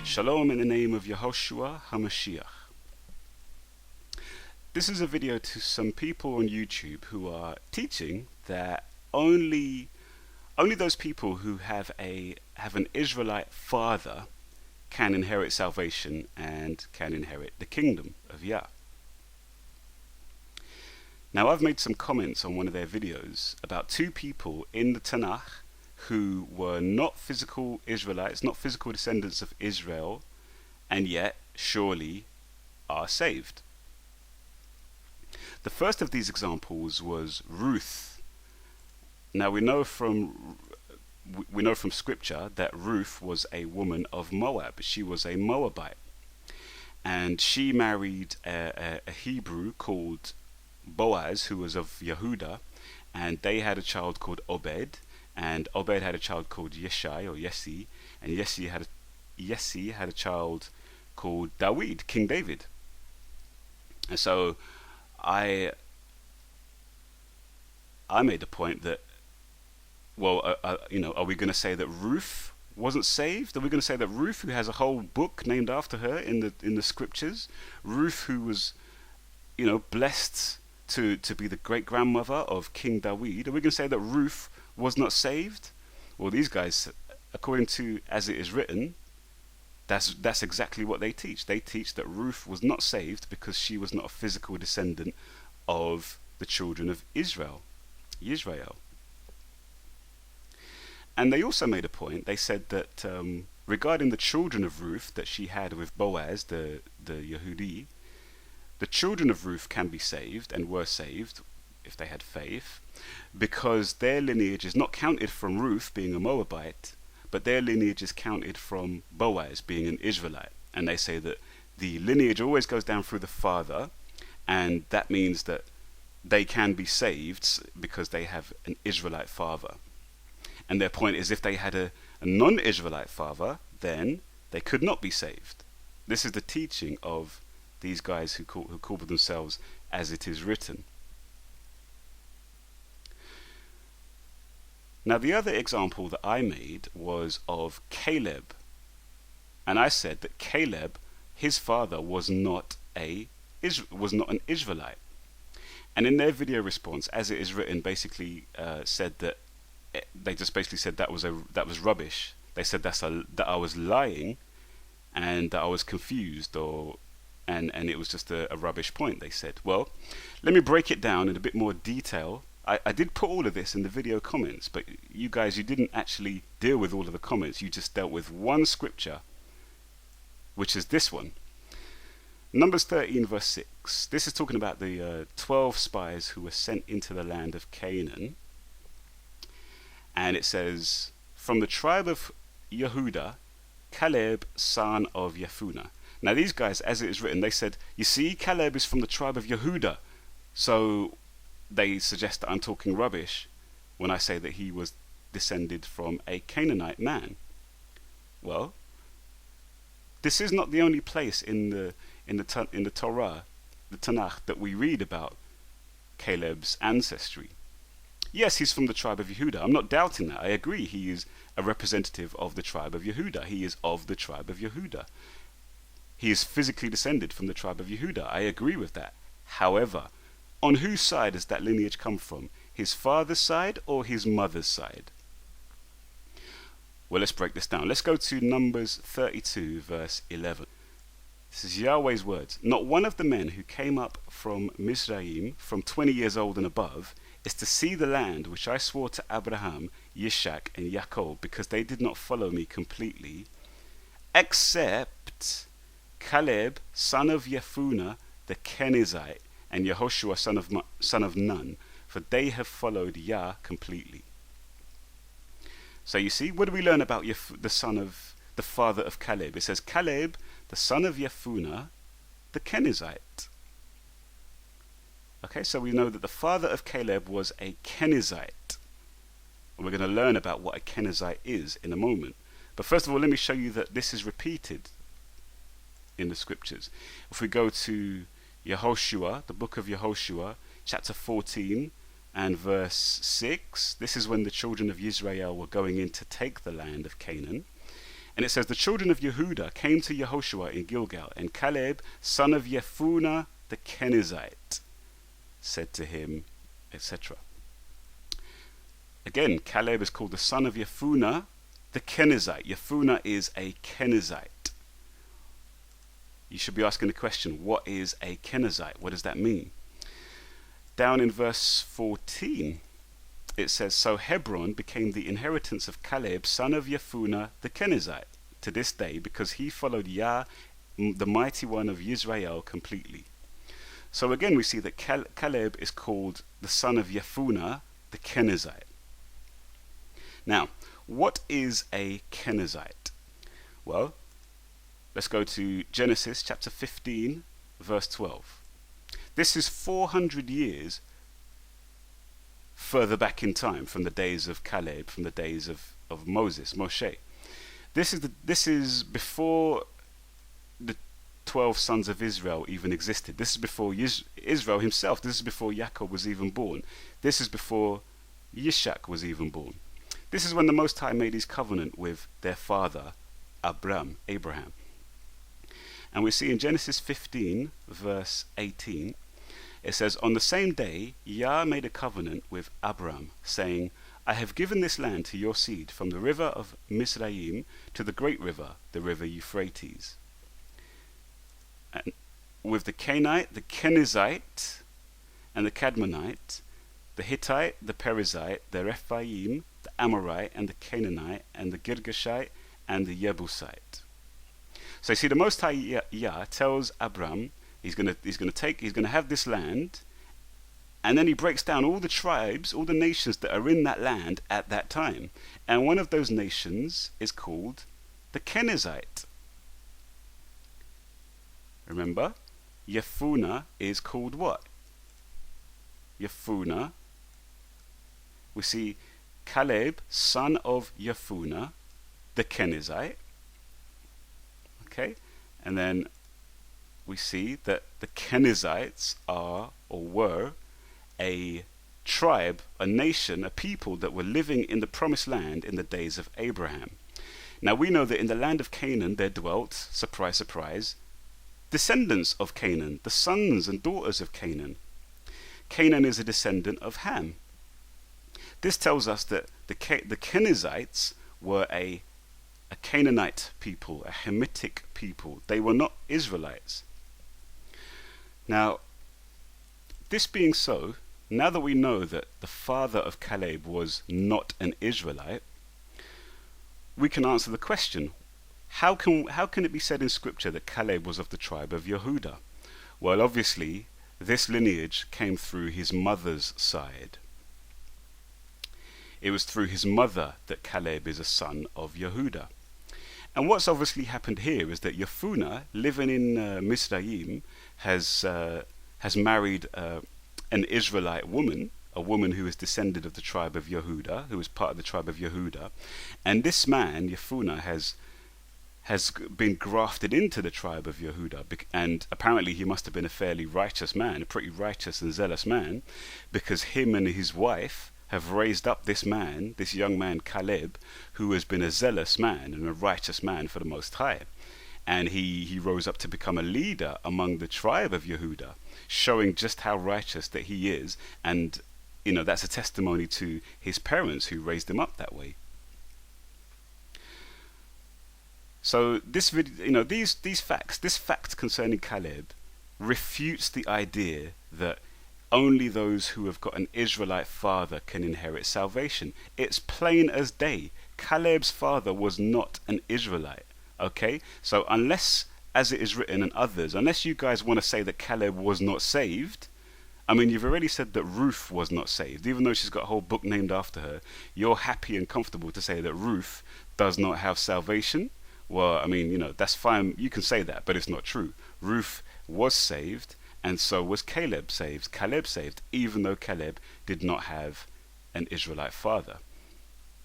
Shalom in the name of Yehoshua HaMashiach. This is a video to some people on YouTube who are teaching that only those people who have an Israelite father can inherit salvation and can inherit the kingdom of Yah. Now, I've made some comments on one of their videos about two people in the Tanakh who were not physical Israelites, not physical descendants of Israel, and yet surely are saved. The first of these examples was Ruth. Now we know from scripture that Ruth was a woman of Moab. She was a Moabite, and she married a Hebrew called Boaz, who was of Yehuda, and they had a child called Obed, and Obed had a child called Yeshai or Yesi, and Yesi had a child called David, King David. And so I made the point that, well, are we going to say that Ruth wasn't saved? Are we going to say that Ruth, who has a whole book named after her in the scriptures, Ruth, who was, blessed to be the great grandmother of King David, are we going to say that Ruth was not saved? Well, these guys, according to as it is written, that's exactly what they teach. They teach that Ruth was not saved because she was not a physical descendant of the children of Israel. And they also made a point. They said that regarding the children of Ruth that she had with Boaz, the Yehudi, the children of Ruth can be saved and were saved if they had faith, because their lineage is not counted from Ruth being a Moabite, but their lineage is counted from Boaz being an Israelite. And they say that the lineage always goes down through the father, and that means that they can be saved because they have an Israelite father. And their point is, if they had a non-Israelite father, then they could not be saved. This is the teaching of these guys who call themselves as it is written. Now, the other example that I made was of Caleb. And I said that Caleb, his father, was not an Israelite. And in their video response, as it is written, basically said that they just basically said that was rubbish. They said that I was lying and that I was confused, and it was just a rubbish point, they said. Well, let me break it down in a bit more detail. I did put all of this in the video comments, but you guys, you didn't actually deal with all of the comments. You just dealt with one scripture, which is this one. Numbers 13 verse 6. This is talking about the 12 spies who were sent into the land of Canaan. And it says, from the tribe of Yehuda, Caleb, son of Yefuneh. Now these guys, as it is written, they said, you see, Caleb is from the tribe of Yehuda. So they suggest that I'm talking rubbish when I say that he was descended from a Canaanite man. Well, this is not the only place in the Torah, the Tanakh, that we read about Caleb's ancestry. Yes, he's from the tribe of Yehuda. I'm not doubting that. I agree. He is a representative of the tribe of Yehuda. He is of the tribe of Yehuda. He is physically descended from the tribe of Yehuda. I agree with that. However, on whose side does that lineage come from? His father's side or his mother's side? Well, let's break this down. Let's go to Numbers 32 verse 11. This is Yahweh's words. Not one of the men who came up from Mizraim from 20 years old and above is to see the land which I swore to Abraham, Yishak, and Yaakov, because they did not follow me completely, except Caleb, son of Yefuneh, the Kenizzite, and Yehoshua, son of Nun, for they have followed Yah completely. So you see, what do we learn about the father of Caleb? It says Caleb, the son of Yefuneh, the Kenizzite. Okay, so we know that the father of Caleb was a Kenizzite. And we're going to learn about what a Kenizzite is in a moment. But first of all, let me show you that this is repeated in the scriptures. If we go to Yehoshua, the book of Yehoshua, chapter 14 and verse 6, this is when the children of Israel were going in to take the land of Canaan. And it says, the children of Yehuda came to Yehoshua in Gilgal, and Caleb, son of Jephunneh the Kenizzite, said to him, etc. Again, Caleb is called the son of Jephunneh the Kenizzite. Jephunneh is a Kenizzite. You should be asking the question, what is a Kenizzite? What does that mean? Down in verse 14, it says, so Hebron became the inheritance of Caleb, son of Jephunneh the Kenizzite, to this day, because he followed Yah, the mighty one of Israel, completely. So again, we see that Caleb is called the son of Jephunneh the Kenizzite. Now, what is a Kenizzite? Well, let's go to Genesis chapter 15, verse 12. This is 400 years further back in time from the days of Caleb, from the days of Moshe. This is before the 12 sons of Israel even existed. This is before Israel himself. This is before Yaakov was even born. This is before Yishak was even born. This is when the Most High made his covenant with their father, Abraham. And we see in Genesis 15, verse 18, it says, on the same day, Yah made a covenant with Abram, saying, I have given this land to your seed, from the river of Mizraim to the great river, the river Euphrates. And with the Canaanite, the Kenizzite, and the Cadmonite, the Hittite, the Perizzite, the Rephaim, the Amorite, and the Canaanite, and the Girgashite, and the Jebusite. So you see, the Most High Yah tells Abram he's going to have this land, and then he breaks down all the tribes, all the nations that are in that land at that time. And one of those nations is called the Kenizzite. Remember, Jephunneh is called what? Jephunneh. We see Caleb, son of Jephunneh, the Kenizzite. Okay, and then we see that the Kenizzites are, or were, a tribe, a nation, a people that were living in the promised land in the days of Abraham. Now we know that in the land of Canaan there dwelt, surprise, surprise, descendants of Canaan, the sons and daughters of Canaan. Canaan is a descendant of Ham. This tells us that the Kenizzites were a Canaanite people, a Hamitic people. They were not Israelites. Now, this being so, now that we know that the father of Caleb was not an Israelite, we can answer the question, how can it be said in Scripture that Caleb was of the tribe of Yehuda? Well, obviously, this lineage came through his mother's side. It was through his mother that Caleb is a son of Yehuda. And what's obviously happened here is that Jephunneh, living in Mizraim, has married an Israelite woman, a woman who is descended of the tribe of Yehuda, who is part of the tribe of Yehuda. And this man, Jephunneh, has been grafted into the tribe of Yehuda, and apparently he must have been a fairly righteous man, a pretty righteous and zealous man, because him and his wife have raised up this man, this young man Caleb, who has been a zealous man and a righteous man for the Most High. And he rose up to become a leader among the tribe of Yehuda, showing just how righteous that he is. And, that's a testimony to his parents who raised him up that way. So this fact concerning Caleb refutes the idea that only those who have got an Israelite father can inherit salvation. It's plain as day. Caleb's father was not an Israelite. Okay? So unless, as it is written in others, unless you guys want to say that Caleb was not saved, I mean, you've already said that Ruth was not saved. Even though she's got a whole book named after her, you're happy and comfortable to say that Ruth does not have salvation. Well, I mean, that's fine. You can say that, but it's not true. Ruth was saved, and so was Caleb saved, even though Caleb did not have an Israelite father.